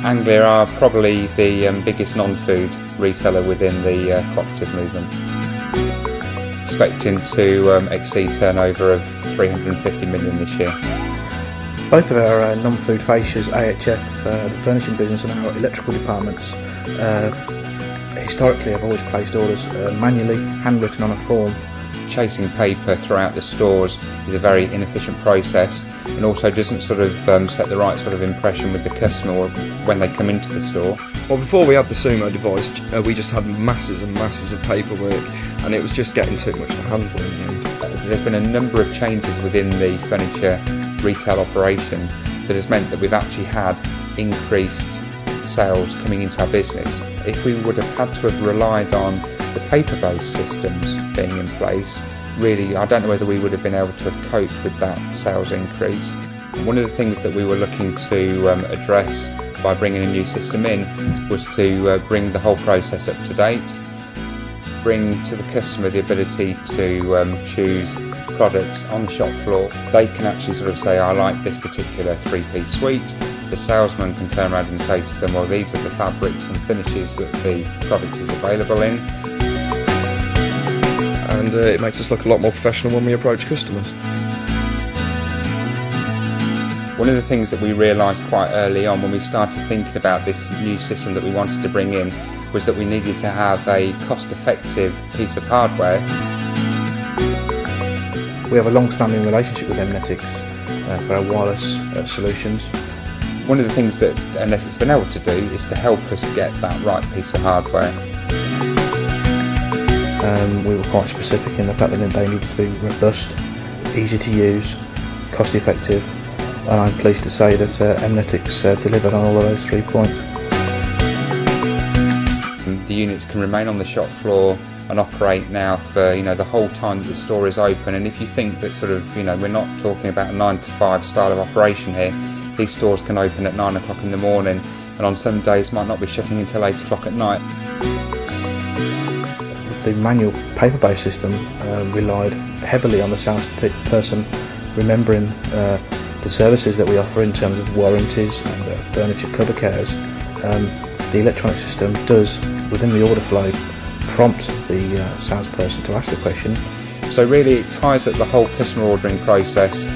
Anglia are probably the biggest non-food reseller within the cooperative movement, expecting to exceed turnover of 350 million this year. Both of our non-food fascias, AHF, the furnishing business, and our electrical departments, historically have always placed orders manually, handwritten on a form. Chasing paper throughout the stores is a very inefficient process, and also doesn't sort of set the right sort of impression with the customer when they come into the store. Well, before we had the Sumo device, we just had masses and masses of paperwork, and it was just getting too much to handle in the end. There's been a number of changes within the furniture retail operation that has meant that we've actually had increased sales coming into our business. If we would have had to have relied on the paper-based systems being in place, really I don't know whether we would have been able to have coped with that sales increase. One of the things that we were looking to address by bringing a new system in was to bring the whole process up to date, bring to the customer the ability to choose products on the shop floor. They can actually sort of say, I like this particular three-piece suite. The salesman can turn around and say to them, well, these are the fabrics and finishes that the product is available in. And it makes us look a lot more professional when we approach customers. One of the things that we realised quite early on when we started thinking about this new system that we wanted to bring in was that we needed to have a cost-effective piece of hardware. We have a long-standing relationship with M-Netics for our wireless solutions. One of the things that M-Netics has been able to do is to help us get that right piece of hardware. We were quite specific in the fact that they needed to be robust, easy to use, cost effective, and I'm pleased to say that M-Netics delivered on all of those 3 points. The units can remain on the shop floor and operate now for the whole time that the store is open, and if you think that sort of we're not talking about a 9 to 5 style of operation here, these stores can open at 9 o'clock in the morning and on some days might not be shutting until 8 o'clock at night. The manual paper-based system relied heavily on the salesperson remembering the services that we offer in terms of warranties and furniture cover cares. The electronic system does, within the order flow, prompt the salesperson to ask the question. So really it ties up the whole customer ordering process.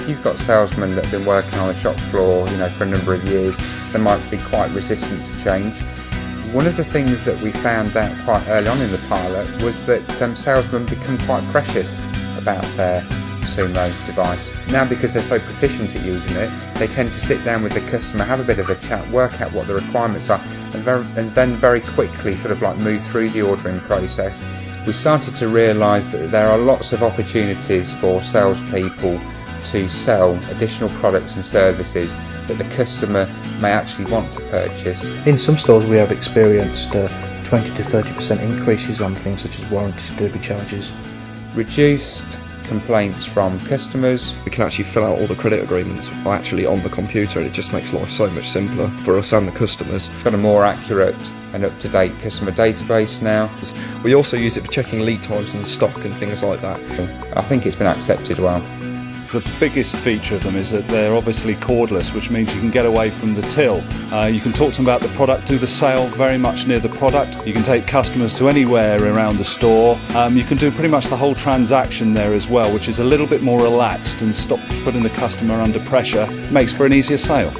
You've got salesmen that have been working on the shop floor for a number of years, they might be quite resistant to change. One of the things that we found out quite early on in the pilot was that salesmen become quite precious about their Sumo device. Now, because they're so proficient at using it, they tend to sit down with the customer, have a bit of a chat, work out what the requirements are, and then very quickly sort of like move through the ordering process. We started to realise that there are lots of opportunities for salespeople to sell additional products and services that the customer may actually want to purchase. In some stores we have experienced 20 to 30% increases on things such as warranties, delivery charges. Reduced complaints from customers. We can actually fill out all the credit agreements actually on the computer, and it just makes life so much simpler for us and the customers. We've got a more accurate and up-to-date customer database now. We also use it for checking lead times in stock and things like that. I think it's been accepted well. The biggest feature of them is that they're obviously cordless, which means you can get away from the till. You can talk to them about the product, do the sale very much near the product. You can take customers to anywhere around the store. You can do pretty much the whole transaction there as well, which is a little bit more relaxed and stops putting the customer under pressure. Makes for an easier sale.